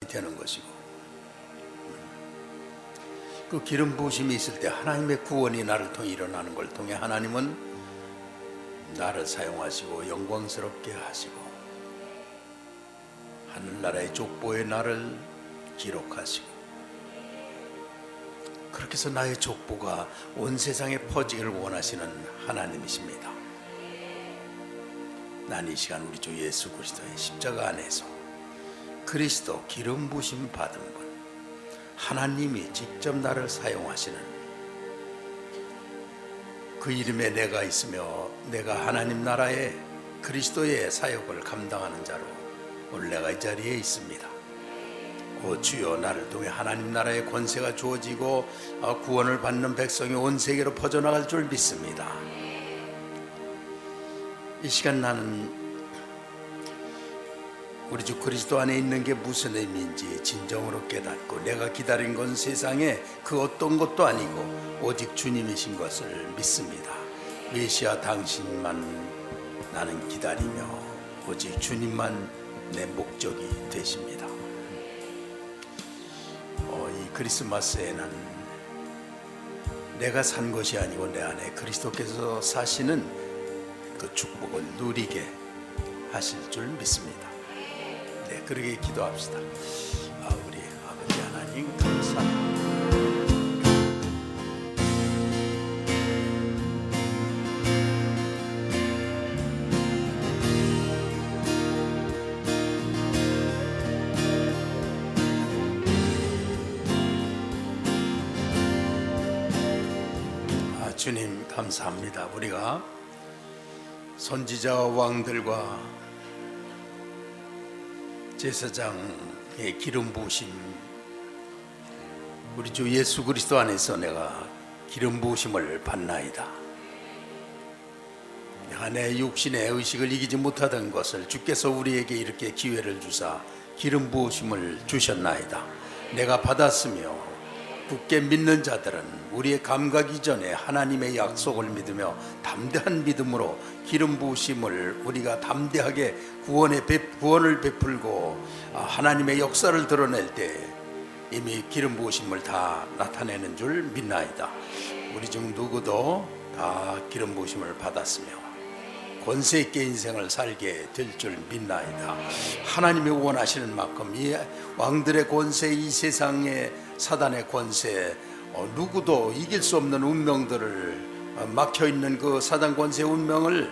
되는 것이고, 그 기름 부으심이 있을 때 하나님의 구원이 나를 통해 일어나는 걸 통해 하나님은 나를 사용하시고 영광스럽게 하시고 하늘나라의 족보에 나를 기록하시고, 그렇게 해서 나의 족보가 온 세상에 퍼지기를 원하시는 하나님이십니다. 난 이 시간 우리 주 예수 그리스도의 십자가 안에서 그리스도 기름 부으심 받은 분, 하나님이 직접 나를 사용하시는 그 이름에 내가 있으며 내가 하나님 나라의 그리스도의 사역을 감당하는 자로 오늘 내가 이 자리에 있습니다. 오 주여, 나를 통해 하나님 나라의 권세가 주어지고 구원을 받는 백성이 온 세계로 퍼져나갈 줄 믿습니다. 이 시간 나는 우리 주 그리스도 안에 있는 게 무슨 의미인지 진정으로 깨닫고, 내가 기다린 건 세상에 그 어떤 것도 아니고 오직 주님이신 것을 믿습니다. 메시아 당신만 나는 기다리며 오직 주님만 내 목적이 되십니다. 이 크리스마스에는 내가 산 것이 아니고 내 안에 그리스도께서 사시는 그 축복을 누리게 하실 줄 믿습니다. 네, 그러게 기도합시다. 우리 아버지 하나님 감사합니다. 주님 감사합니다. 우리가 선지자와 왕들과 제사장의 기름 부으심, 우리 주 예수 그리스도 안에서 내가 기름 부으심을 받나이다. 내가 내 육신의 의식을 이기지 못하던 것을 주께서 우리에게 이렇게 기회를 주사 기름 부으심을 주셨나이다. 내가 받았으며 굳게 믿는 자들은 우리의 감각 이전에 하나님의 약속을 믿으며 담대한 믿음으로 기름 부으심을 우리가 담대하게 구원을 베풀고 하나님의 역사를 드러낼 때 이미 기름 부으심을 다 나타내는 줄 믿나이다. 우리 중 누구도 다 기름 부으심을 받았으며 권세 있게 인생을 살게 될 줄 믿나이다. 하나님이 원하시는 만큼 이 왕들의 권세, 이 세상의 사단의 권세, 누구도 이길 수 없는 운명들을 막혀있는 그 사단 권세의 운명을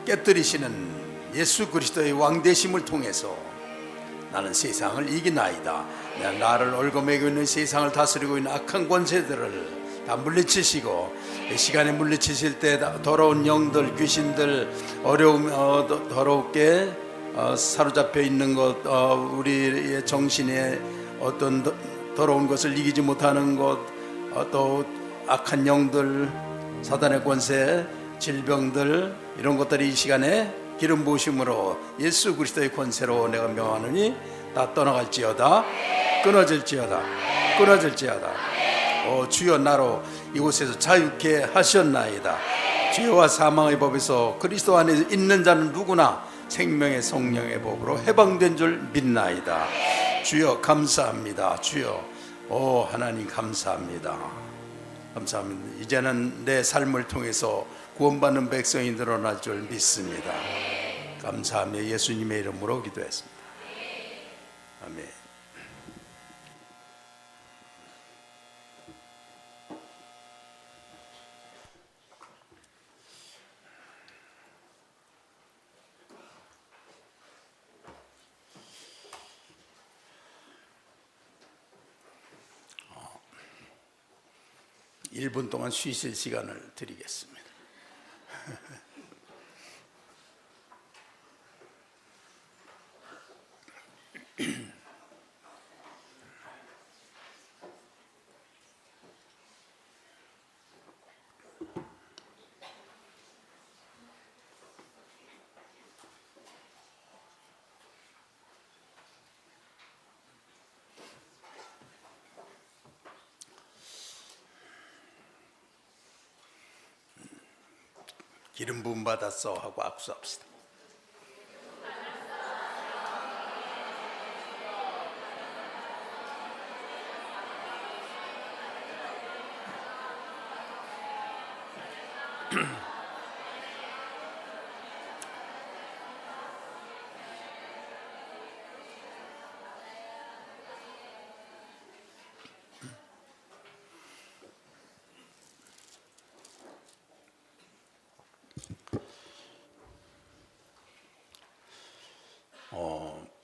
깨뜨리시는 예수 그리스도의 왕되심을 통해서 나는 세상을 이기나이다. 나를 얽어매고 있는 세상을 다스리고 있는 악한 권세들을 다 물리치시고, 이 시간에 물리치실 때 더러운 영들, 귀신들, 더럽게 사로잡혀 있는 것, 우리의 정신에 어떤 더러운 것을 이기지 못하는 것, 또 악한 영들, 사단의 권세, 질병들, 이런 것들이 이 시간에 기름 부으심으로 예수 그리스도의 권세로 내가 명하노니 다 떠나갈지어다, 끊어질지어다. 주여, 나로 이곳에서 자유케 하셨나이다. 죄와 사망의 법에서 그리스도 안에 있는 자는 누구나 생명의 성령의 법으로 해방된 줄 믿나이다. 주여 감사합니다. 주여, 하나님 감사합니다. 이제는 내 삶을 통해서 구원받는 백성이 늘어날 줄 믿습니다. 감사하며 예수님의 이름으로 기도했습니다. 아멘. 1분 동안 쉬실 시간을 드리겠습니다. 기름 부음 받았어 하고 악수합시다.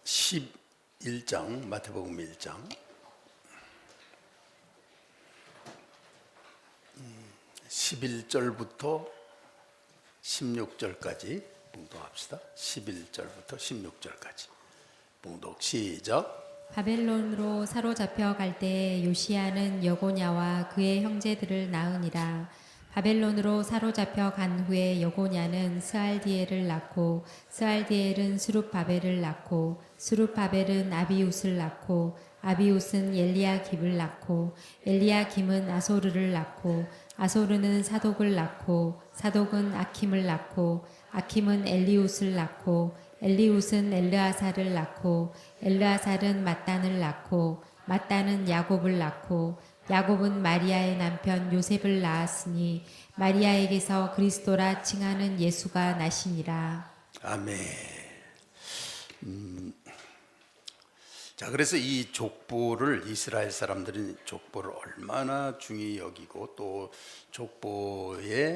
11장 마태복음 1장 11절부터 16절까지 봉독합시다. 11절부터 16절까지 봉독 시작. 바벨론으로 사로잡혀 갈 때 요시야는 여고냐와 그의 형제들을 낳으니라. 바벨론으로 사로잡혀 간 후에 여고냐는 스알디엘을 낳고 스알디엘은 수룹바벨을 낳고 수룹바벨은 아비웃을 낳고 아비웃은 엘리야김을 낳고 엘리야김은 아소르를 낳고 아소르는 사독을 낳고 사독은 아킴을 낳고 아킴은 엘리웃을 낳고 엘리웃은 엘르아살을 낳고 엘르아살은 mat단을 낳고 mat단은 야곱을 낳고 야곱은 마리아의 남편 요셉을 낳았으니 마리아에게서 그리스도라 칭하는 예수가 나시니라. 아멘. 자, 그래서 이 족보를 이스라엘 사람들은 족보를 얼마나 중히 여기고 또 족보에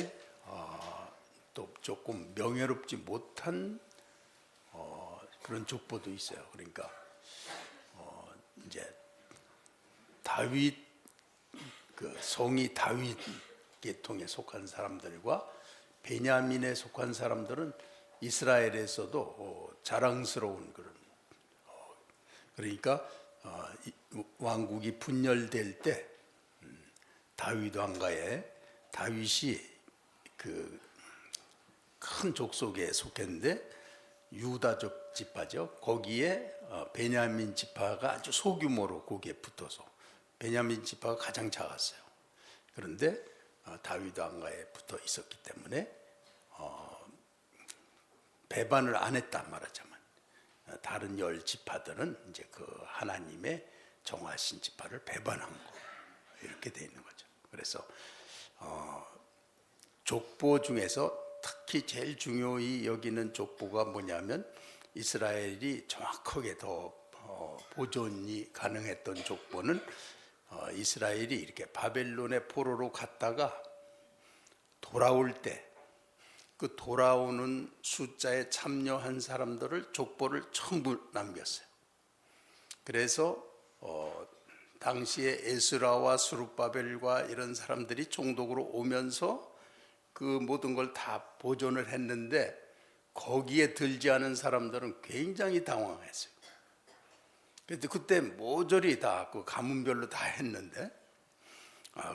또 조금 명예롭지 못한 그런 족보도 있어요. 그러니까 이제 다윗 그 성이 다윗 계통에 속한 사람들과 베냐민에 속한 사람들은 이스라엘에서도 자랑스러운 그런 그러니까 왕국이 분열될 때 다윗 왕가에 다윗이 그 큰 족속에 속했는데 유다족 지파죠. 거기에 베냐민 지파가 아주 소규모로 거기에 붙어서 베냐민 지파가 가장 작았어요. 그런데 다윗 왕가에 붙어 있었기 때문에 배반을 안 했다 말하자면 다른 10지파들은 이제 그 하나님의 정하신 지파를 배반한 거 이렇게 돼 있는 거죠. 그래서 족보 중에서 특히 제일 중요히 여기는 족보가 뭐냐면 이스라엘이 정확하게 더 보존이 가능했던 족보는 이스라엘이 이렇게 바벨론의 포로로 갔다가 돌아올 때 그 돌아오는 숫자에 참여한 사람들을 족보를 전부 남겼어요. 그래서 당시에 에스라와 수룹바벨과 이런 사람들이 총독으로 오면서 그 모든 걸 다 보존을 했는데 거기에 들지 않은 사람들은 굉장히 당황했어요. 그때 모조리 다 그 가문별로 다 했는데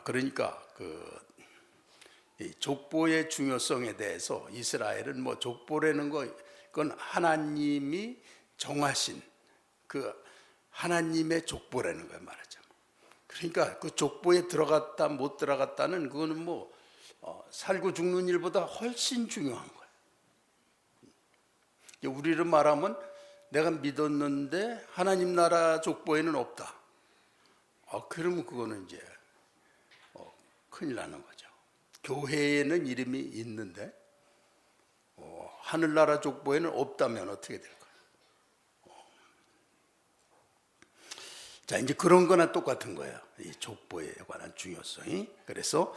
그러니까 이 족보의 중요성에 대해서 이스라엘은 뭐 족보라는 거 그건 하나님이 정하신 그 하나님의 족보라는 거예요 말하자면. 그러니까 그 족보에 들어갔다 못 들어갔다는 그거는 뭐 살고 죽는 일보다 훨씬 중요한 거예요. 우리를 말하면 내가 믿었는데 하나님 나라 족보에는 없다. 그러면 그거는 이제 큰일 나는 거죠. 교회에는 이름이 있는데 하늘나라 족보에는 없다면 어떻게 될까요? 자, 이제 그런 거나 똑같은 거예요. 이 족보에 관한 중요성이. 그래서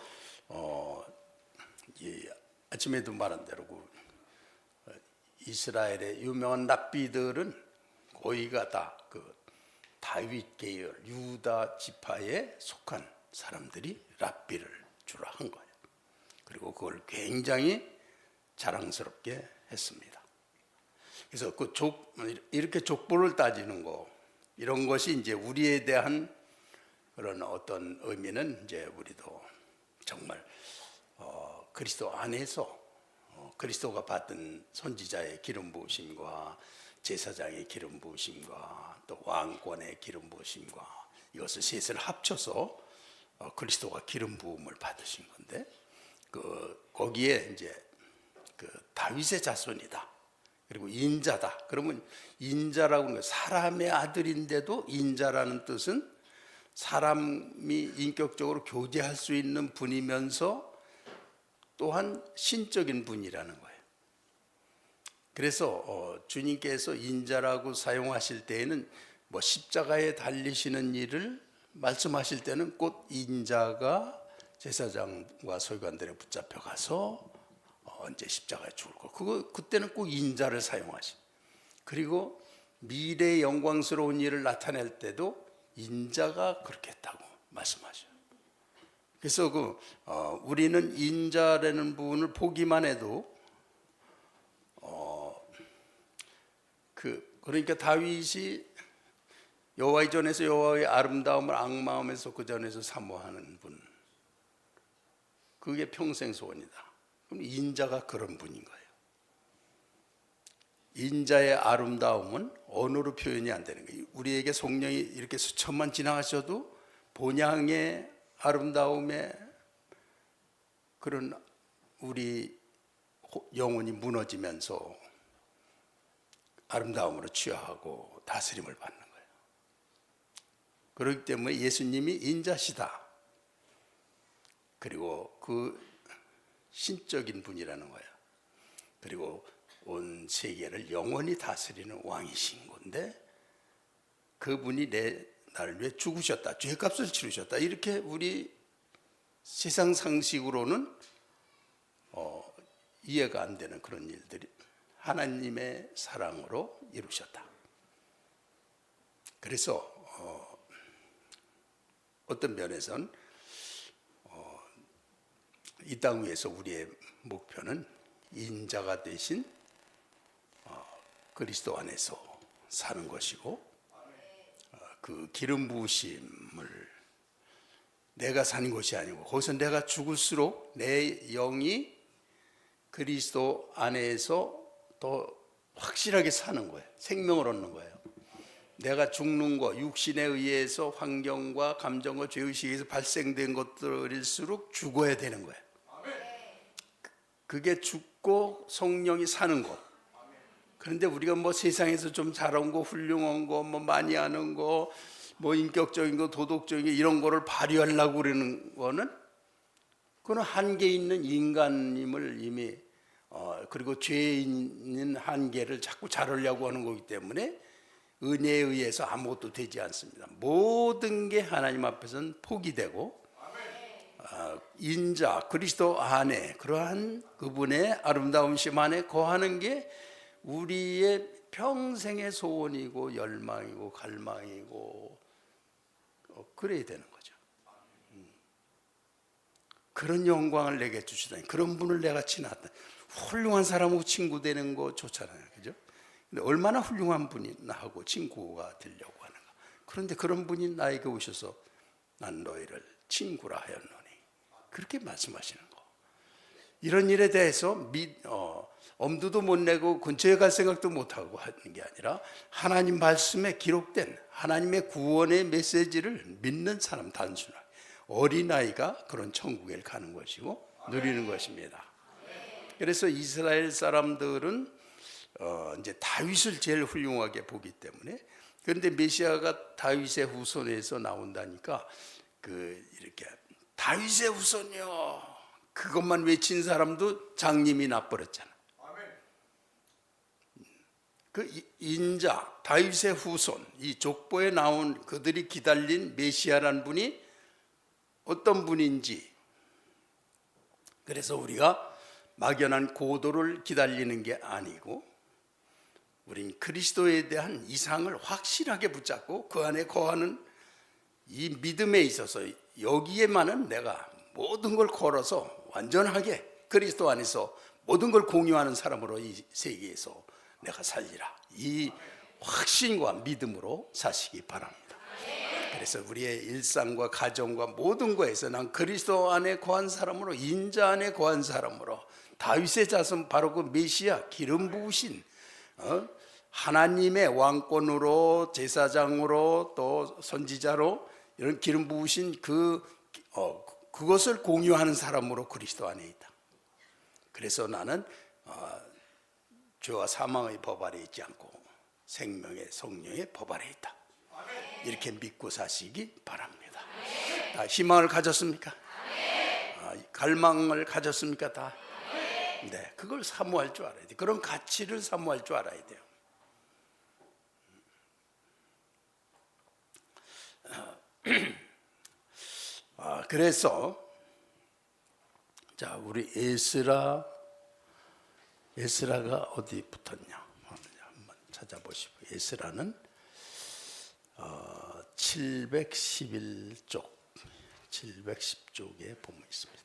아침에도 말한 대로 이스라엘의 유명한 랍비들은 거의가 다 그 다윗 계열 유다 지파에 속한 사람들이 랍비를 주로 한 거예요. 그리고 그걸 굉장히 자랑스럽게 했습니다. 그래서 이렇게 족보를 따지는 거 이런 것이 이제 우리에 대한 그런 어떤 의미는 이제 우리도 정말 그리스도 안에서 그리스도가 받은 선지자의 기름 부으심과 제사장의 기름 부으심과 또 왕권의 기름 부으심과 이것을 셋을 합쳐서 그리스도가 기름 부음을 받으신 건데 거기에 이제 그 다윗의 자손이다. 그리고 인자다. 그러면 인자라고 하는 건 사람의 아들인데도 인자라는 뜻은 사람이 인격적으로 교제할 수 있는 분이면서 또한 신적인 분이라는 거예요. 그래서 주님께서 인자라고 사용하실 때에는 뭐 십자가에 달리시는 일을 말씀하실 때는 곧 인자가 제사장과 서기관들에 붙잡혀 가서 언제 십자가에 죽을 거, 그때는 꼭 인자를 사용하시. 그리고 미래의 영광스러운 일을 나타낼 때도 인자가 그렇게 했다고 말씀하셔요. 그래서 우리는 인자라는 부분을 보기만 해도 그러니까 다윗이 여호와의 전에서 여호와의 아름다움을 앙마음에서 그 전에서 사모하는 분, 그게 평생 소원이다. 그럼 인자가 그런 분인 거예요. 인자의 아름다움은 언어로 표현이 안 되는 거예요. 우리에게 성령이 이렇게 수천만 지나가셔도 본향의 아름다움에 그런 우리 영혼이 무너지면서 아름다움으로 취하고 다스림을 받는 거예요. 그렇기 때문에 예수님이 인자시다. 그리고 그 신적인 분이라는 거예요. 그리고 온 세계를 영원히 다스리는 왕이신 건데 그분이 나를 위해 죽으셨다, 죄값을 치르셨다. 이렇게 우리 세상 상식으로는 이해가 안 되는 그런 일들이 하나님의 사랑으로 이루셨다. 그래서 어떤 면에서는 이 땅 위에서 우리의 목표는 인자가 되신 그리스도 안에서 사는 것이고, 그 기름 부으심을 내가 사는 것이 아니고 거기서 내가 죽을수록 내 영이 그리스도 안에서 더 확실하게 사는 거예요. 생명을 얻는 거예요. 내가 죽는 거, 육신에 의해서 환경과 감정과 죄의식에서 발생된 것들일수록 죽어야 되는 거예요. 그게 죽고 성령이 사는 것. 그런데 우리가 뭐 세상에서 좀 잘한 거, 훌륭한 거, 뭐 많이 하는 거, 뭐 인격적인 거, 도덕적인 거, 이런 거를 발휘하려고 그러는 거는 그건 한계 있는 인간임을 이미 그리고 죄에 있는 한계를 자꾸 자르려고 하는 거기 때문에 은혜에 의해서 아무것도 되지 않습니다. 모든 게 하나님 앞에서는 포기되고 인자 그리스도 안에 그러한 그분의 아름다움심 안에 거하는 게 우리의 평생의 소원이고 열망이고 갈망이고 그래야 되는 거죠. 그런 영광을 내게 주시다니, 그런 분을 내가 지났다. 훌륭한 사람하고 친구 되는 거 좋잖아요, 그죠? 근데 얼마나 훌륭한 분이 나하고 친구가 되려고 하는가. 그런데 그런 분이 나에게 오셔서 난 너희를 친구라 하였노니, 그렇게 말씀하시는 거. 이런 일에 대해서 엄두도 못 내고 근처에 갈 생각도 못 하고 하는 게 아니라 하나님 말씀에 기록된 하나님의 구원의 메시지를 믿는 사람, 단순한 어린아이가 그런 천국에 가는 것이고 누리는 것입니다. 그래서 이스라엘 사람들은 이제 다윗을 제일 훌륭하게 보기 때문에, 그런데 메시아가 다윗의 후손에서 나온다니까 이렇게 다윗의 후손이요, 그것만 외친 사람도 장님이 나버렸잖아. 그 인자, 다윗의 후손, 이 족보에 나온 그들이 기다린 메시아란 분이 어떤 분인지, 그래서 우리가 막연한 고도를 기다리는 게 아니고 우린 그리스도에 대한 이상을 확실하게 붙잡고 그 안에 거하는 이 믿음에 있어서 여기에만은 내가 모든 걸 걸어서 완전하게 그리스도 안에서 모든 걸 공유하는 사람으로 이 세계에서 내가 살리라, 이 확신과 믿음으로 사시기 바랍니다. 그래서 우리의 일상과 가정과 모든 것에서 난 그리스도 안에 거한 사람으로, 인자 안에 거한 사람으로, 다윗의 자손 바로 그 메시아 기름 부으신 하나님의 왕권으로, 제사장으로, 또 선지자로 이런 기름 부으신 그것을 공유하는 사람으로 그리스도 안에 있다. 그래서 나는 죄와 사망의 법 아래 있지 않고 생명의 성령의 법 아래 있다. 이렇게 믿고 사시기 바랍니다. 희망을 가졌습니까? 갈망을 가졌습니까? 다? 네, 그걸 사모할 줄 알아야 돼요. 그런 가치를 사모할 줄 알아야 돼요. 그래서 자, 우리 에스라가 어디 붙었냐? 한번 찾아보시고, 에스라는 711쪽, 710쪽에 보면 있습니다.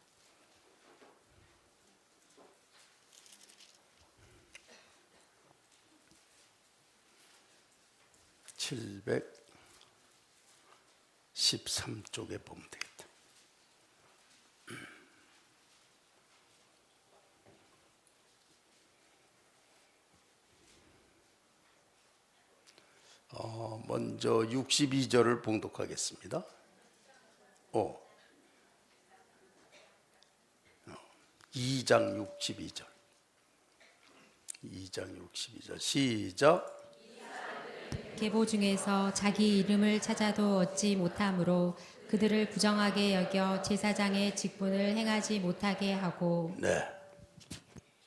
(713쪽에) 보면 되겠다. 먼저 62절을 봉독하겠습니다. 2장 62절. 2장 62절 시작. 계보 중에서 자기 이름을 찾아도 얻지 못하므로 그들을 부정하게 여겨 제사장의 직분을 행하지 못하게 하고. 네.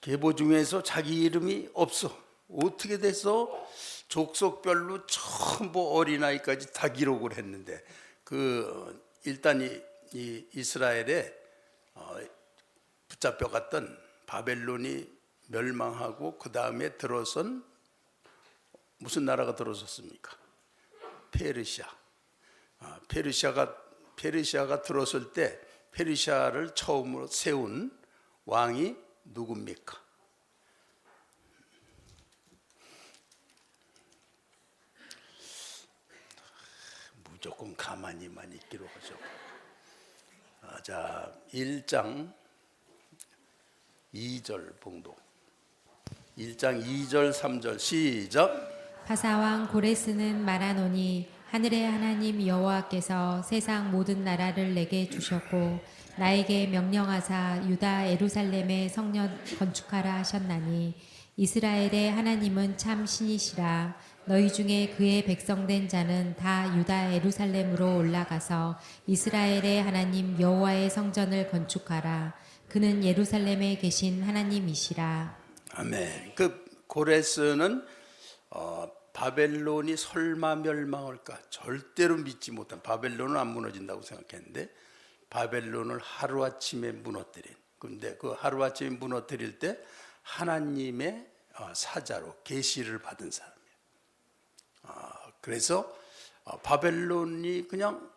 계보 중에서 자기 이름이 없어. 어떻게 돼서 족속별로 전부 어린아이까지 다 기록을 했는데, 일단 이 이스라엘에 붙잡혀갔던 바벨론이 멸망하고 그 다음에 들어선 무슨 나라가 들어섰습니까? 페르시아. 페르시아가 들어설 때 페르시아를 처음으로 세운 왕이 누굽니까? 무조건 가만히만 있기로 하죠. 자, 1장 2절 봉독. 1장 2절 3절 시작. 바사왕 고레스는 말하노니 하늘의 하나님 여호와께서 세상 모든 나라를 내게 주셨고 나에게 명령하사 유다 예루살렘의 성전 건축하라 하셨나니 이스라엘의 하나님은 참 신이시라. 너희 중에 그의 백성된 자는 다 유다 예루살렘으로 올라가서 이스라엘의 하나님 여호와의 성전을 건축하라. 그는 예루살렘에 계신 하나님이시라. 아멘. 그 고레스는 바벨론이 설마 멸망할까 절대로 믿지 못한, 바벨론은 안 무너진다고 생각했는데 바벨론을 하루아침에 무너뜨린, 그런데 그 하루아침에 무너뜨릴 때 하나님의 사자로 계시를 받은 사람이에요. 그래서 바벨론이 그냥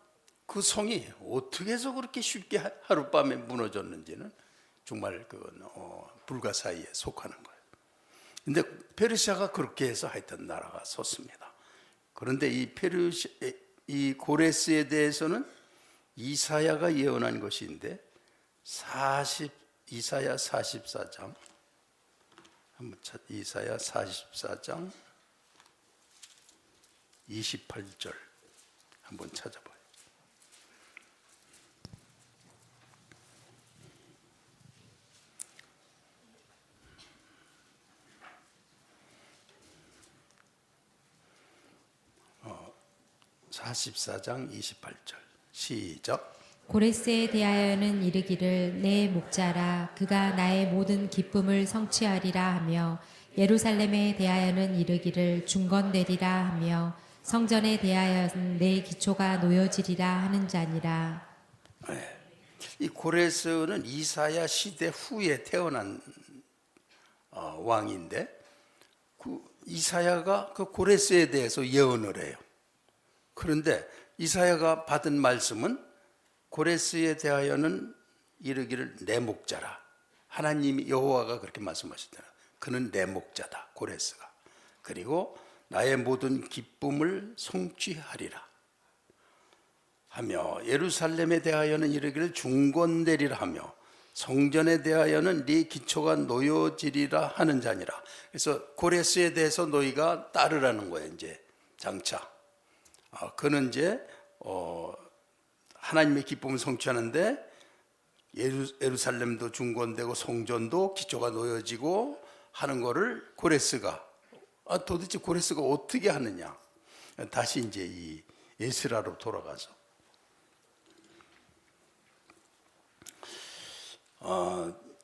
그 성이 어떻게 해서 그렇게 쉽게 하룻밤에 무너졌는지는 정말 그건 불가사의에 속하는 거예요. 근데 페르시아가 그렇게 해서 하여튼 나라가 섰습니다. 그런데 이 고레스에 대해서는 이사야가 예언한 것인데 이사야 44장 한번 이사야 44장 28절 한번 찾아봐요. 어, 44장 28절 시작. 고레스에 대하여는 이르기를 내 목자라 그가 나의 모든 기쁨을 성취하리라 하며 예루살렘에 대하여는 이르기를 중건되리라 하며 성전에 대하여는 내 기초가 놓여지리라 하는 자니라. 네. 이 고레스는 이사야 시대 후에 태어난 왕인데 이사야가 그 고레스에 대해서 예언을 해요. 그런데 이사야가 받은 말씀은 고레스에 대하여는 이르기를 내 목자라. 하나님이 여호와가 그렇게 말씀하시잖아요. 그는 내 목자다, 고레스가. 그리고 나의 모든 기쁨을 성취하리라 하며 예루살렘에 대하여는 이르기를 중건되리라 하며 성전에 대하여는 네 기초가 놓여지리라 하는 자니라. 그래서 고레스에 대해서 너희가 따르라는 거예요. 이제 장차 그는 이제 하나님의 기쁨을 성취하는데 예루살렘도 중건되고 성전도 기초가 놓여지고 하는 거를 고레스가 도대체 고레스가 어떻게 하느냐. 다시 이제 이 에스라로 돌아가서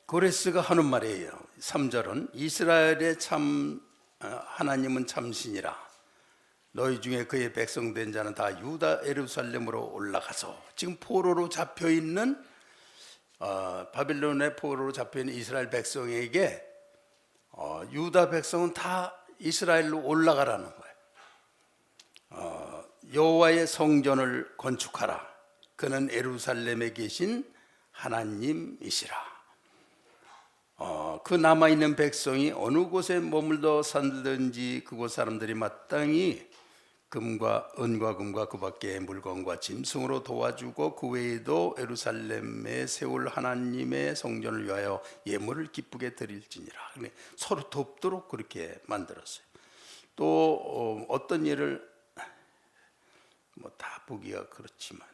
고레스가 하는 말이에요. 3절은 이스라엘의 참 하나님은 참신이라. 너희 중에 그의 백성된 자는 다 유다 예루살렘으로 올라가서 지금 포로로 잡혀 있는 바벨론의 포로로 잡혀 있는 이스라엘 백성에게 유다 백성은 다 이스라엘로 올라가라는 거예요. 여호와의 성전을 건축하라. 그는 예루살렘에 계신 하나님이시라. 그 남아있는 백성이 어느 곳에 머물러 살든지 그곳 사람들이 마땅히 금과 은과 그 밖의 물건과 짐승으로 도와주고 그 외에도 예루살렘에 세울 하나님의 성전을 위하여 예물을 기쁘게 드릴지니라. 서로 돕도록 그렇게 만들었어요. 또 어떤 예를 뭐 다 보기가 그렇지만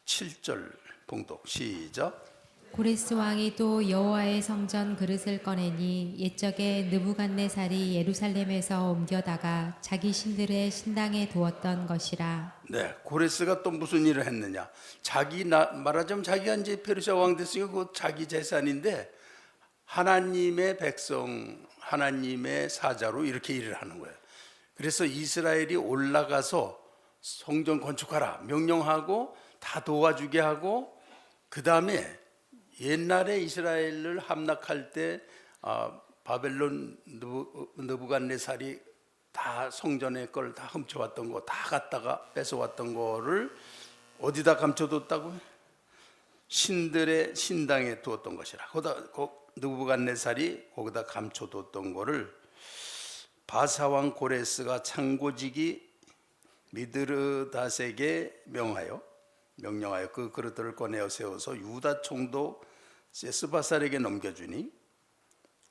7절 봉독 시작. 고레스 왕이 또 여호와의 성전 그릇을 꺼내니 옛적에 느부갓네살이 예루살렘에서 옮겨다가 자기 신들의 신당에 두었던 것이라. 네, 고레스가 또 무슨 일을 했느냐? 말하자면 자기가 이제 페르시아 왕 됐으니까 그 자기 재산인데 하나님의 백성, 하나님의 사자로 이렇게 일을 하는 거예요. 그래서 이스라엘이 올라가서 성전 건축하라 명령하고 다 도와주게 하고 그 다음에 옛날에 이스라엘을 함락할 때 바벨론 느부갓네살이 다 성전의 걸 다 훔쳐왔던 거 다 갖다가 뺏어왔던 거를 어디다 감춰뒀다고요? 신들의 신당에 두었던 것이라. 거기다 느부갓네살이 거기다 감춰뒀던 거를 바사왕 고레스가 창고지기 미드르닷에게 명령하여 그 그릇들을 꺼내어 세워서 유다 총독 세스바살에게 넘겨주니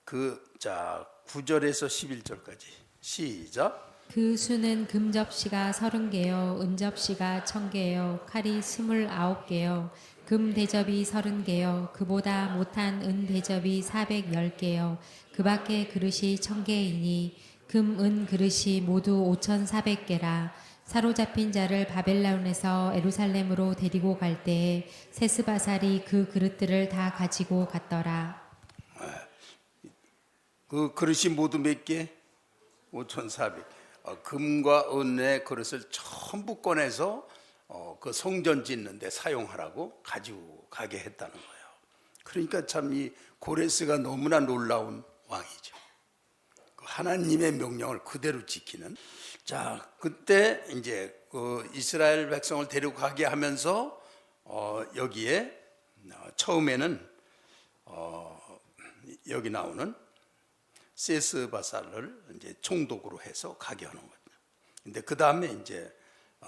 9절에서 11절까지 시작. 그 수는 금 접시가 30개요 은 접시가 1000개요 칼이 29개요 금 대접이 30개요 그보다 못한 은 대접이 410개요 그 밖에 그릇이 1000개이니 금, 은 그릇이 모두 5400개라. 사로잡힌 자를 바벨론에서 예루살렘으로 데리고 갈 때에 세스바살이 그 그릇들을 다 가지고 갔더라. 그 그릇이 모두 몇 개? 5,400. 금과 은의 그릇을 전부 꺼내서 그 성전 짓는 데 사용하라고 가지고 가게 했다는 거예요. 그러니까 참 이 고레스가 너무나 놀라운 왕이죠. 하나님의 명령을 그대로 지키는. 자, 그때 이제 그 이스라엘 백성을 데리고 가게 하면서 여기에 처음에는 여기 나오는 세스바살을 이제 총독으로 해서 가게 하는 거죠. 근데 그 다음에 이제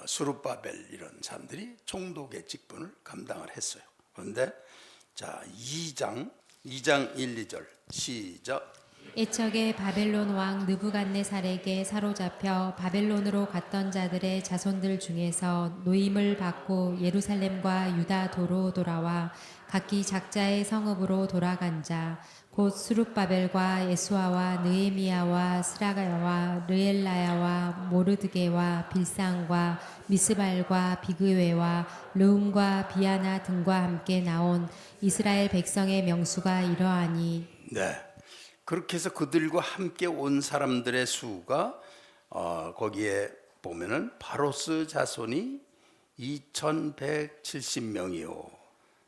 수룹바벨 이런 사람들이 총독의 직분을 감당을 했어요. 그런데 자, 2장 1, 2절 시작. 옛적에 바벨론 왕 느부갓네살에게 사로잡혀 바벨론으로 갔던 자들의 자손들 중에서 노임을 받고 예루살렘과 유다도로 돌아와 각기 작자의 성읍으로 돌아간 자 곧 수룹바벨과 예수아와 느헤미야와 스라가야와 르엘라야와 모르드게와 빌상과 미스발과 비그웨와 르움과 비아나 등과 함께 나온 이스라엘 백성의 명수가 이러하니. 네. 그렇게 해서 그들과 함께 온 사람들의 수가 거기에 보면은 바로스 자손이 2170명이요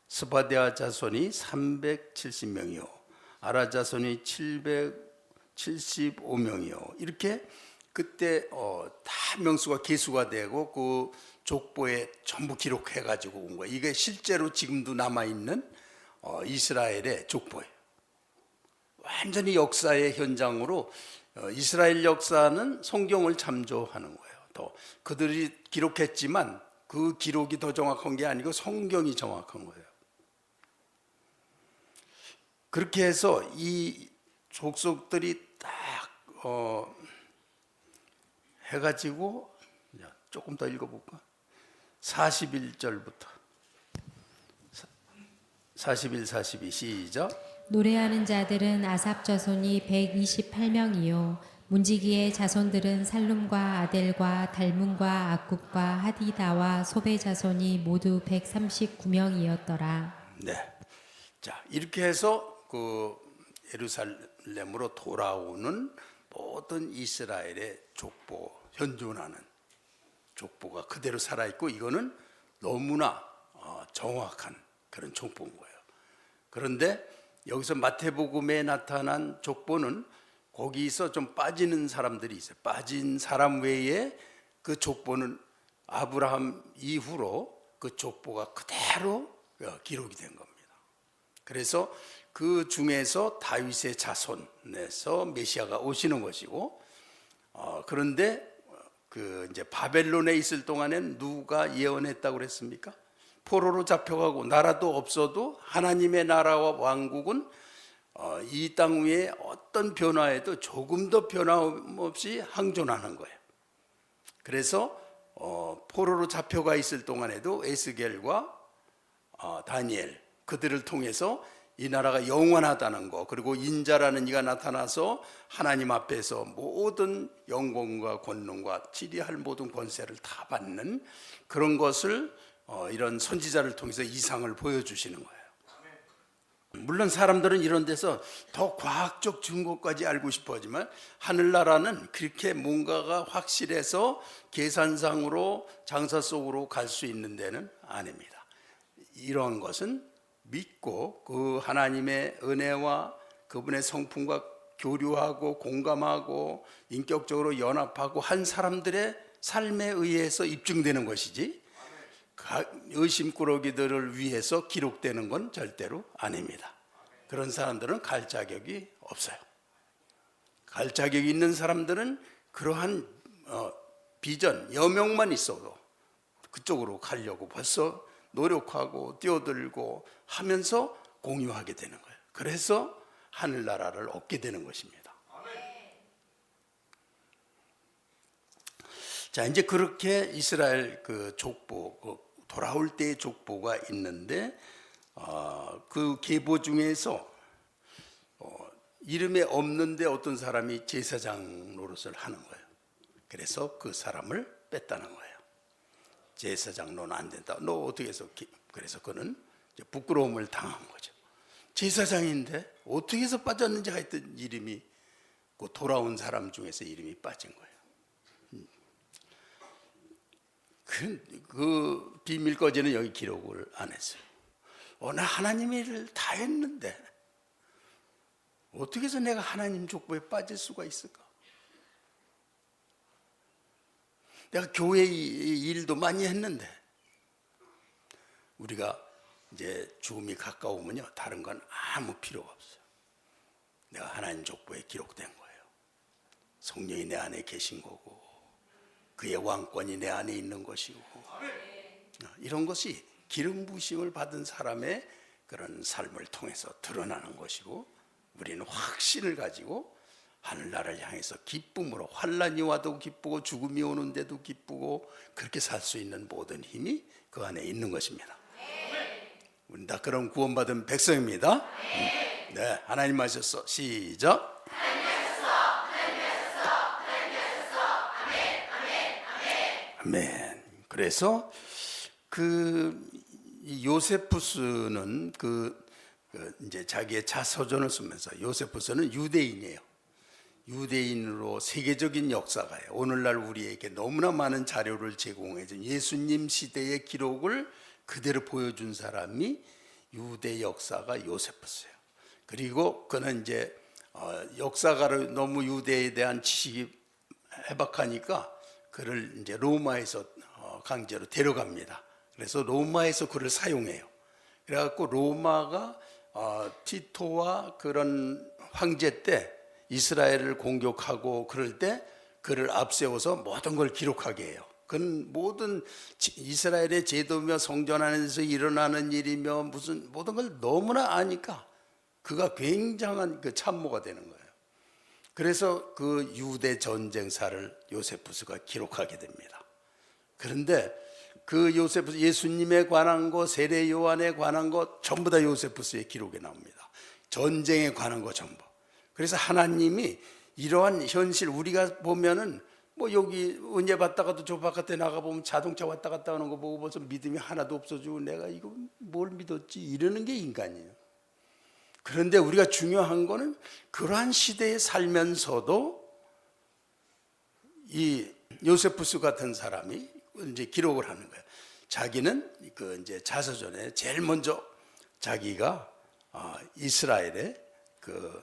스바디아 자손이 370명이요 아라 자손이 775명이요 이렇게 그때 다 명수가 계수가 되고 그 족보에 전부 기록해 가지고 온 거예요. 이게 실제로 지금도 남아 있는 이스라엘의 족보예요. 완전히 역사의 현장으로 이스라엘 역사는 성경을 참조하는 거예요. 또 그들이 기록했지만 그 기록이 더 정확한 게 아니고 성경이 정확한 거예요. 그렇게 해서 이 족속들이 딱 해가지고 조금 더 읽어볼까? 41절부터 41, 42 시작. 노래하는 자들은 아삽 자손이 128명이요 문지기의 자손들은 살룸과 아델과 달문과 악굽과 하디다와 소베 자손이 모두 139명이었더라. 네. 자, 이렇게 해서 그 예루살렘으로 돌아오는 모든 이스라엘의 족보, 현존하는 족보가 그대로 살아있고, 이거는 너무나 정확한 그런 족보인 거예요. 그런데 여기서 마태복음에 나타난 족보는 거기서 좀 빠지는 사람들이 있어요. 빠진 사람 외에 그 족보는 아브라함 이후로 그 족보가 그대로 기록이 된 겁니다. 그래서 그 중에서 다윗의 자손에서 메시아가 오시는 것이고, 그런데 그 이제 바벨론에 있을 동안엔 누가 예언했다고 그랬습니까? 포로로 잡혀가고 나라도 없어도 하나님의 나라와 왕국은 이 땅 위에 어떤 변화에도 조금 더 변함없이 항존하는 거예요. 그래서 포로로 잡혀가 있을 동안에도 에스겔과 다니엘, 그들을 통해서 이 나라가 영원하다는 거, 그리고 인자라는 이가 나타나서 하나님 앞에서 모든 영광과 권능과 치리할 모든 권세를 다 받는 그런 것을 이런 선지자를 통해서 이상을 보여주시는 거예요. 물론 사람들은 이런 데서 더 과학적 증거까지 알고 싶어 하지만, 하늘나라는 그렇게 뭔가가 확실해서 계산상으로 장사 속으로 갈 수 있는 데는 아닙니다. 이러한 것은 믿고 그 하나님의 은혜와 그분의 성품과 교류하고 공감하고 인격적으로 연합하고 한 사람들의 삶에 의해서 입증되는 것이지, 의심꾸러기들을 위해서 기록되는 건 절대로 아닙니다. 그런 사람들은 갈 자격이 없어요. 갈 자격이 있는 사람들은 그러한 비전, 여명만 있어도 그쪽으로 가려고 벌써 노력하고 뛰어들고 하면서 공유하게 되는 거예요. 그래서 하늘나라를 얻게 되는 것입니다. 자, 이제 그렇게 이스라엘 그 족보, 돌아올 때의 족보가 있는데, 그 계보 중에서 이름에 없는데 어떤 사람이 제사장 노릇을 하는 거예요. 그래서 그 사람을 뺐다는 거예요. 제사장 너는 안 된다. 너 어떻게 해서? 그래서 그는 부끄러움을 당한 거죠. 제사장인데 어떻게 해서 빠졌는지 하여튼 이름이, 그 돌아온 사람 중에서 이름이 빠진 거예요. 그 비밀 거지는 여기 기록을 안 했어요. 나 하나님의 일을 다 했는데 어떻게 해서 내가 하나님 족보에 빠질 수가 있을까? 내가 교회 일도 많이 했는데. 우리가 이제 죽음이 가까우면요, 다른 건 아무 필요가 없어요. 내가 하나님 족보에 기록된 거예요. 성령이 내 안에 계신 거고, 그의 왕권이 내 안에 있는 것이고, 이런 것이 기름 부심을 받은 사람의 그런 삶을 통해서 드러나는 것이고, 우리는 확신을 가지고 하늘나라를 향해서 기쁨으로, 환난이 와도 기쁘고 죽음이 오는데도 기쁘고, 그렇게 살 수 있는 모든 힘이 그 안에 있는 것입니다. 우리 다 그런 구원받은 백성입니다. 네, 하나님 하셨어. 시작. 아멘. 그래서 그 요세푸스는 이제 자기의 자서전을 쓰면서, 요세푸스는 유대인이에요. 유대인으로 세계적인 역사가요. 오늘날 우리에게 너무나 많은 자료를 제공해준 예수님 시대의 기록을 그대로 보여준 사람이 유대 역사가 요세푸스예요. 그리고 그는 이제 역사가를 너무 유대에 대한 지식이 해박하니까 그를 이제 로마에서 강제로 데려갑니다. 그래서 로마에서 그를 사용해요. 그래갖고 로마가 티토와 그런 황제 때 이스라엘을 공격하고 그럴 때 그를 앞세워서 모든 걸 기록하게 해요. 그는 모든 이스라엘의 제도며 성전 안에서 일어나는 일이며 무슨 모든 걸 너무나 아니까 그가 굉장한 그 참모가 되는 거예요. 그래서 그 유대 전쟁사를 요세푸스가 기록하게 됩니다. 그런데 그 요세푸스, 예수님에 관한 것, 세례 요한에 관한 것 전부 다 요세푸스의 기록에 나옵니다. 전쟁에 관한 것 전부. 그래서 하나님이 이러한 현실, 우리가 보면은 뭐 여기 은혜 받다가도 저 바깥에 나가보면 자동차 왔다 갔다 하는 거 보고 벌써 믿음이 하나도 없어지고 내가 이거 뭘 믿었지 이러는 게 인간이에요. 그런데 우리가 중요한 거는 그러한 시대에 살면서도 이 요세푸스 같은 사람이 이제 기록을 하는 거예요. 자기는 그 이제 자서전에 제일 먼저 자기가 이스라엘의 그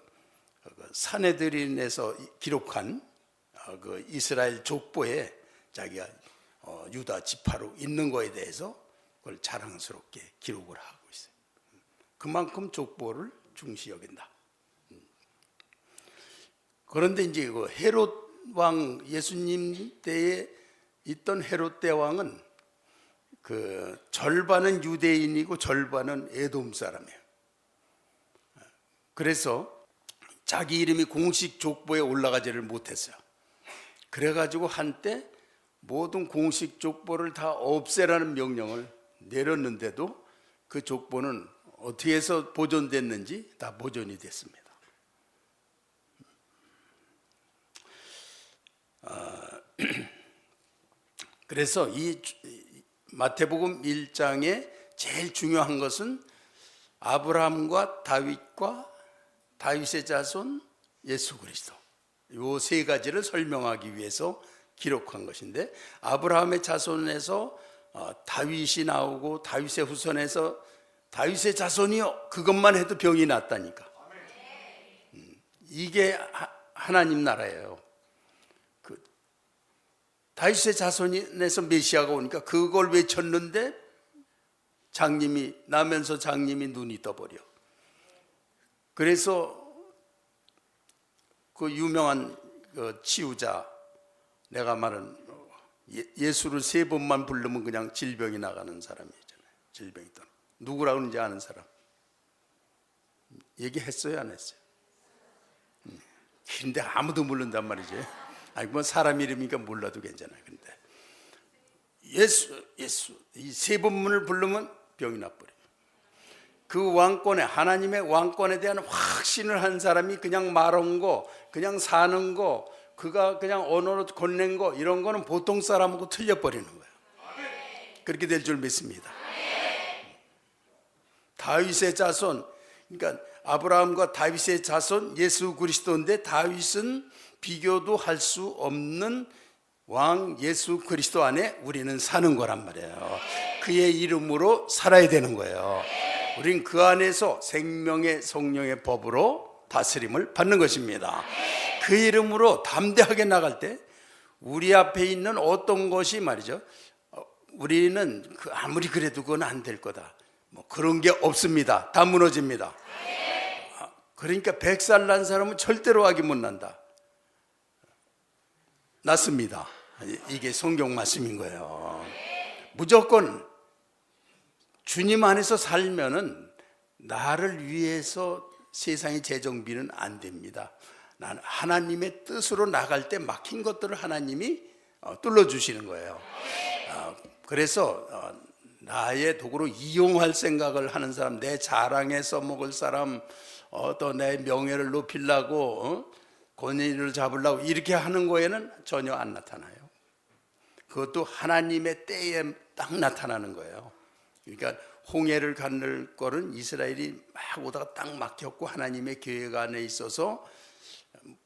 사내들인에서 기록한 그 이스라엘 족보에 자기가 유다 지파로 있는 거에 대해서 그걸 자랑스럽게 기록을 하고 있어요. 그만큼 족보를 중시 여긴다. 그런데 이제 그 헤롯 왕, 예수님 때에 있던 헤롯 대왕은 그 절반은 유대인이고 절반은 에돔 사람이에요. 그래서 자기 이름이 공식 족보에 올라가지를 못했어요. 그래가지고 한때 모든 공식 족보를 다 없애라는 명령을 내렸는데도 그 족보는 어떻게 해서 보존됐는지 다 보존이 됐습니다. 그래서 이 마태복음 1장에 제일 중요한 것은 아브라함과 다윗과 다윗의 자손 예수 그리스도, 이 세 가지를 설명하기 위해서 기록한 것인데, 아브라함의 자손에서 다윗이 나오고 다윗의 후손에서 다윗의 자손이요, 그것만 해도 병이 낫다니까. 이게 하나님 나라예요. 그 다윗의 자손에서 메시아가 오니까 그걸 외쳤는데 장님이 나면서 장님이 눈이 떠버려. 그래서 그 유명한 그 치유자, 내가 말한 예수를 3번만 부르면 그냥 질병이 나가는 사람이 있잖아요. 질병이 떠나. 누구라고 하는지 아는 사람? 얘기했어요, 안 했어요? 근데 아무도 모른단 말이지. 아니 뭐 사람 이름이니까 몰라도 괜찮아요. 근데 예수 이 3번문을 부르면 병이 나버려요. 그 왕권에, 하나님의 왕권에 대한 확신을 한 사람이 그냥 말한 거, 그냥 사는 거, 그가 그냥 언어로 건넨 거, 이런 거는 보통 사람하고 틀려버리는 거예요. 그렇게 될 줄 믿습니다. 다윗의 자손, 그러니까 아브라함과 다윗의 자손 예수 그리스도인데, 다윗은 비교도 할 수 없는 왕 예수 그리스도 안에 우리는 사는 거란 말이에요. 그의 이름으로 살아야 되는 거예요. 우린 그 안에서 생명의 성령의 법으로 다스림을 받는 것입니다. 그 이름으로 담대하게 나갈 때 우리 앞에 있는 어떤 것이 말이죠, 우리는 아무리 그래도 그건 안 될 거다, 뭐 그런 게 없습니다. 다 무너집니다. 그러니까 100살 난 사람은 절대로 악이 못 난다. 났습니다. 이게 성경 말씀인 거예요. 무조건 주님 안에서 살면은 나를 위해서 세상의 재정비는 안 됩니다. 나는 하나님의 뜻으로 나갈 때 막힌 것들을 하나님이 뚫어주시는 거예요. 그래서 나의 도구로 이용할 생각을 하는 사람, 내 자랑에 써먹을 사람, 또 내 명예를 높이려고 권위를 잡으려고 이렇게 하는 거에는 전혀 안 나타나요. 그것도 하나님의 때에 딱 나타나는 거예요. 그러니까 홍해를 건널 거는 이스라엘이 막 오다가 딱 막혔고 하나님의 계획 안에 있어서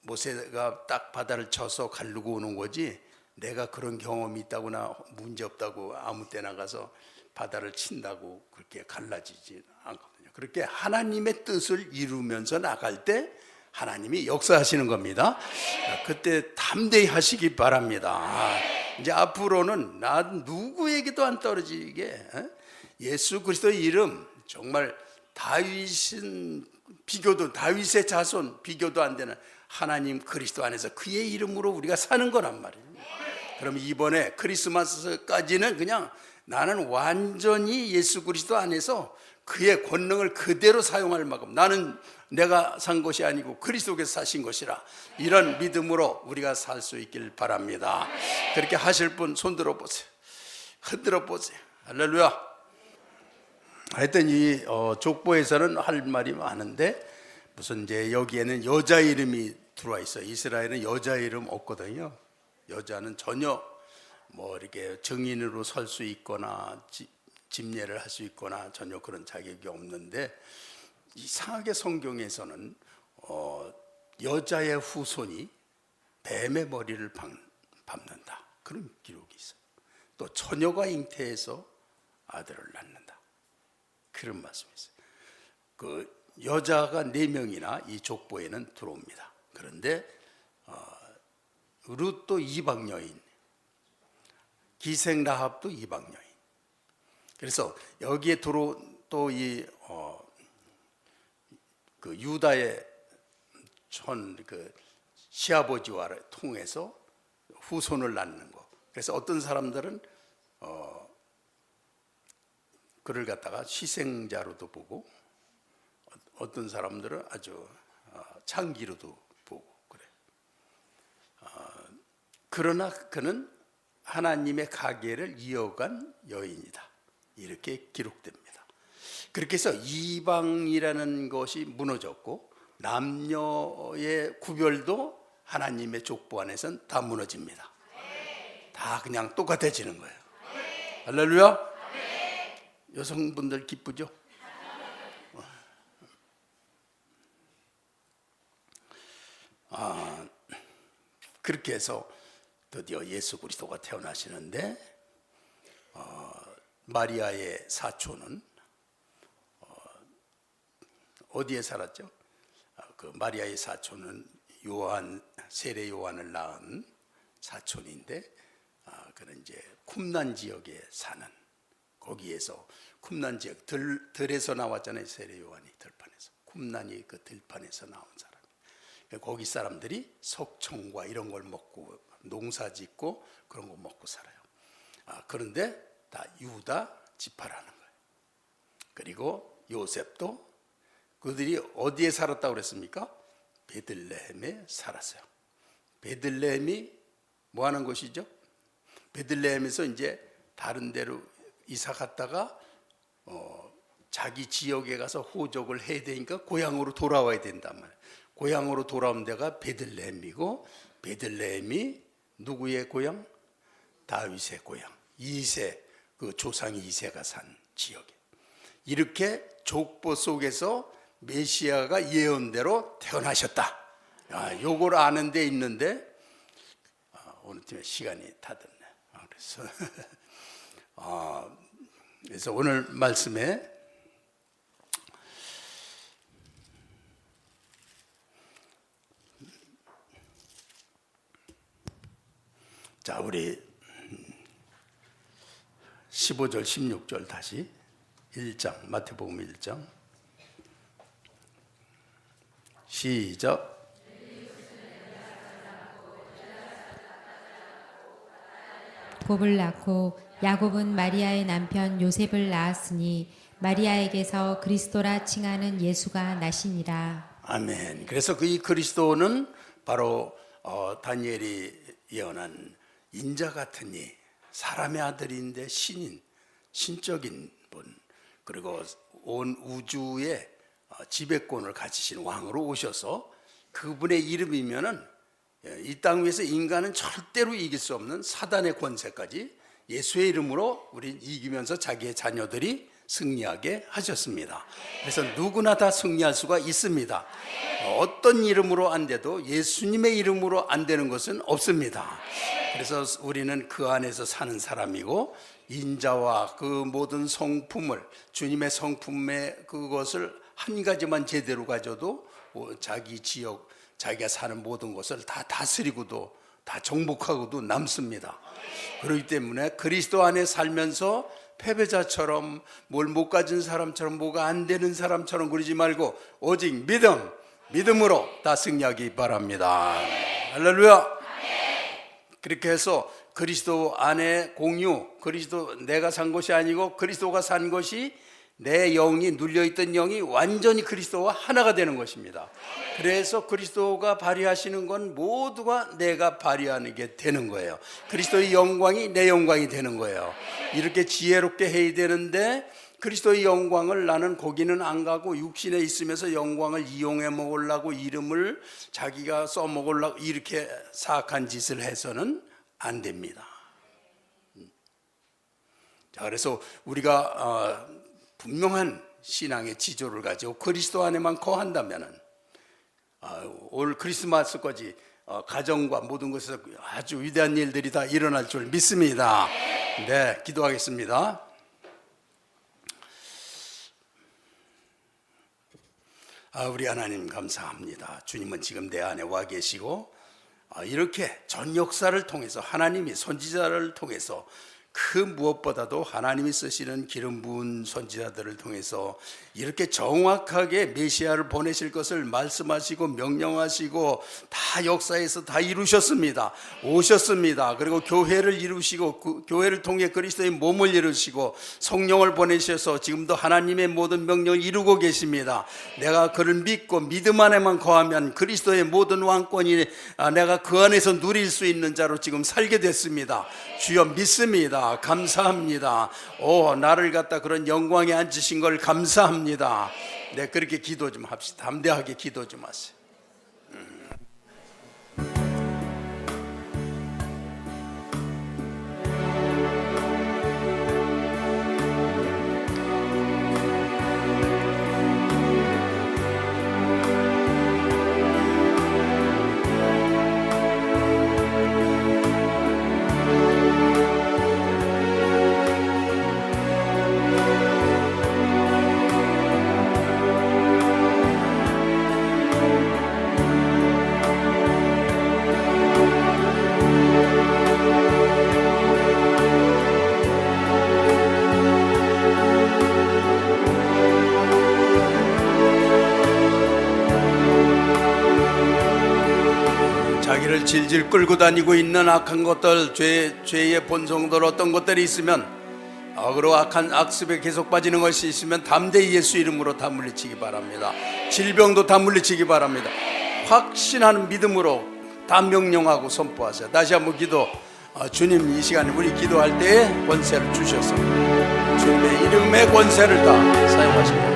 모세가 딱 바다를 쳐서 가르고 오는 거지, 내가 그런 경험이 있다거나 문제 없다고 아무 때나 가서 바다를 친다고 그렇게 갈라지지 않거든요. 그렇게 하나님의 뜻을 이루면서 나갈 때 하나님이 역사하시는 겁니다. 그때 담대히 하시기 바랍니다. 이제 앞으로는 나 누구에게도 안 떨어지게 예수 그리스도의 이름, 정말 다윗의 자손 비교도 안 되는 하나님 그리스도 안에서 그의 이름으로 우리가 사는 거란 말이에요. 그럼 이번에 크리스마스까지는 그냥 나는 완전히 예수 그리스도 안에서 그의 권능을 그대로 사용할 만큼, 나는 내가 산 것이 아니고 그리스도께서 사신 것이라, 이런 믿음으로 우리가 살 수 있길 바랍니다. 그렇게 하실 분 손 들어 보세요. 흔들어 보세요. 할렐루야. 하여튼 이 족보에서는 할 말이 많은데, 무슨 이제 여기에는 여자 이름이 들어와 있어요. 이스라엘은 여자 이름 없거든요. 여자는 전혀 뭐 이렇게 증인으로 설 수 있거나 집례를 할 수 있거나 전혀 그런 자격이 없는데, 이상하게 성경에서는 여자의 후손이 뱀의 머리를 밟는다, 그런 기록이 있어요. 또 처녀가 잉태해서 아들을 낳는다, 그런 말씀이 있어요. 그 여자가 4명이나 이 족보에는 들어옵니다. 그런데 룻도 이방 여인, 기생 라합도 이방 여인. 그래서 여기에 들어온 또 이 그 유다의 그 시아버지와 통해서 후손을 낳는 거. 그래서 어떤 사람들은 그를 갖다가 희생자로도 보고, 어떤 사람들은 아주 창기로도 보고 그래. 그러나 그는 하나님의 가계를 이어간 여인이다, 이렇게 기록됩니다. 그렇게 해서 이방이라는 것이 무너졌고 남녀의 구별도 하나님의 족보 안에서는 다 무너집니다. 다 그냥 똑같아지는 거예요. 할렐루야. 여성분들 기쁘죠? 그렇게 해서 드디어 예수 그리스도가 태어나시는데, 마리아의 사촌은 어디에 살았죠? 그 마리아의 사촌은 요한, 세례 요한을 낳은 사촌인데, 그는 이제 쿰난 지역에 사는, 거기에서 쿰난 지역 들에서 나왔잖아요. 세례 요한이 들판에서, 쿰난이 그 들판에서 나온 사람. 거기 사람들이 석청과 이런 걸 먹고 농사 짓고 그런 거 먹고 살아요. 그런데 다 유다 지파라는 거예요. 그리고 요셉도 그들이 어디에 살았다고 그랬습니까? 베들레헴에 살았어요. 베들레헴이 뭐 하는 곳이죠? 베들레헴에서 이제 다른 데로 이사 갔다가 자기 지역에 가서 호적을 해야 되니까 고향으로 돌아와야 된단 말이에요. 고향으로 돌아온 데가 베들레헴이고, 베들레헴이 누구의 고향? 다윗의 고향, 이세, 그 조상 이세가 산 지역에. 이렇게 족보 속에서 메시아가 예언대로 태어나셨다. 요걸 아는 데 있는데 오늘 때문에 시간이 다 됐네. 그래서 오늘 말씀에 자, 우리 15절 16절 다시 1장, 마태복음 1장 시작. 야곱을 낳고 야곱은 마리아의 남편 요셉을 낳았으니 마리아에게서 그리스도라 칭하는 예수가 나시니라. 아멘. 그래서 그 이 그리스도는 바로 다니엘이 예언한 인자 같은 이, 사람의 아들인데 신인, 신적인 분, 그리고 온 우주의 지배권을 가지신 왕으로 오셔서 그분의 이름이면은 이 땅 위에서 인간은 절대로 이길 수 없는 사단의 권세까지 예수의 이름으로 우리 이기면서 자기의 자녀들이 승리하게 하셨습니다. 그래서 누구나 다 승리할 수가 있습니다. 어떤 이름으로 안 돼도 예수님의 이름으로 안 되는 것은 없습니다. 그래서 우리는 그 안에서 사는 사람이고, 인자와 그 모든 성품을, 주님의 성품의 그것을 한 가지만 제대로 가져도 자기 지역, 자기가 사는 모든 것을 다 다스리고도 다 정복하고도 남습니다. 그렇기 때문에 그리스도 안에 살면서 패배자처럼, 뭘 못 가진 사람처럼, 뭐가 안 되는 사람처럼 그러지 말고 오직 믿음으로 다 승리하기 바랍니다. 할렐루야. 그렇게 해서 그리스도 안에 공유, 그리스도, 내가 산 것이 아니고 그리스도가 산 것이, 내 영이, 눌려있던 영이 완전히 그리스도와 하나가 되는 것입니다. 그래서 그리스도가 발휘하시는 건 모두가 내가 발휘하는 게 되는 거예요. 그리스도의 영광이 내 영광이 되는 거예요. 이렇게 지혜롭게 해야 되는데, 그리스도의 영광을 나는 거기는 안 가고 육신에 있으면서 영광을 이용해 먹으려고, 이름을 자기가 써먹으려고 이렇게 사악한 짓을 해서는 안 됩니다. 자, 그래서 우리가 분명한 신앙의 지조를 가지고 그리스도 안에만 거한다면은 올 크리스마스까지 가정과 모든 것에서 아주 위대한 일들이 다 일어날 줄 믿습니다. 네, 기도하겠습니다. 우리 하나님 감사합니다. 주님은 지금 내 안에 와 계시고 이렇게 전 역사를 통해서 하나님이 선지자를 통해서 그 무엇보다도 하나님이 쓰시는 기름 부은 선지자들을 통해서 이렇게 정확하게 메시아를 보내실 것을 말씀하시고 명령하시고 다 역사에서 다 이루셨습니다. 오셨습니다. 그리고 교회를 이루시고 그 교회를 통해 그리스도의 몸을 이루시고 성령을 보내셔서 지금도 하나님의 모든 명령을 이루고 계십니다. 내가 그를 믿고 믿음 안에만 거하면 그리스도의 모든 왕권이 내가 그 안에서 누릴 수 있는 자로 지금 살게 됐습니다. 주여 믿습니다. 감사합니다. 나를 갖다 그런 영광에 앉으신 걸 감사합니다. 네, 그렇게 기도 좀 합시다. 담대하게 기도 좀 하세요. 자기를 질질 끌고 다니고 있는 악한 것들, 죄의 본성들 어떤 것들이 있으면 그리고 악한 악습에 계속 빠지는 것이 있으면 담대히 예수 이름으로 다 물리치기 바랍니다. 질병도 다 물리치기 바랍니다. 확신하는 믿음으로 다 명령하고 선포하세요. 다시 한번 기도. 주님, 이 시간에 우리 기도할 때에 권세를 주셔서 주님의 이름의 권세를 다 사용하시고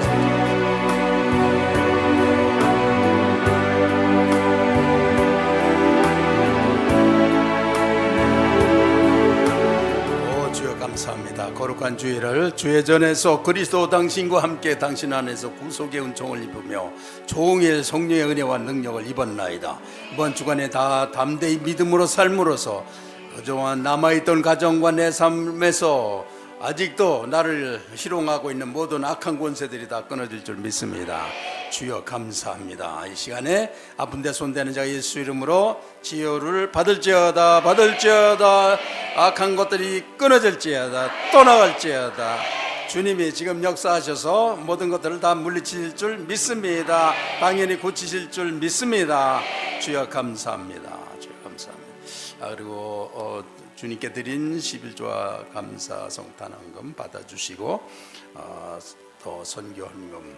감사합니다. 거룩한 주일을 주의 전에서 그리스도 당신과 함께 당신 안에서 구속의 은총을 입으며 종일 성령의 은혜와 능력을 입었나이다. 이번 주간에 다 담대히 믿음으로 삶으로서 그동안 남아있던 가정과 내 삶에서 아직도 나를 희롱하고 있는 모든 악한 권세들이 다 끊어질 줄 믿습니다. 주여 감사합니다. 이 시간에 아픈 데 손대는 자 예수 이름으로 치유를 받을지어다. 악한 것들이 끊어질지어다. 떠나갈지어다. 주님이 지금 역사하셔서 모든 것들을 다 물리칠 줄 믿습니다. 당연히 고치실 줄 믿습니다. 주여 감사합니다. 주여 감사합니다. 그리고 주님께 드린 11조와 감사 성탄헌금 받아주시고 또 선교헌금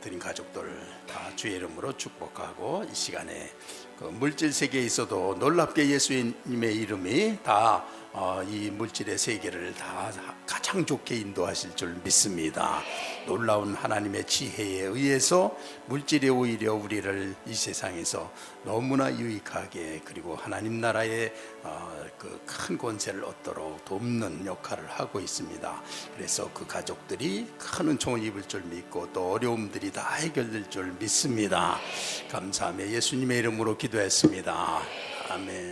드린 가족들 다 주의 이름으로 축복하고 이 시간에 그 물질 세계에 있어도 놀랍게 예수님의 이름이 다 이 물질의 세계를 다 가장 좋게 인도하실 줄 믿습니다. 놀라운 하나님의 지혜에 의해서 물질이 오히려 우리를 이 세상에서 너무나 유익하게 그리고 하나님 나라의 그 큰 권세를 얻도록 돕는 역할을 하고 있습니다. 그래서 그 가족들이 큰 은총을 입을 줄 믿고 또 어려움들이 다 해결될 줄 믿습니다. 감사하며 예수님의 이름으로 기도했습니다. 아멘.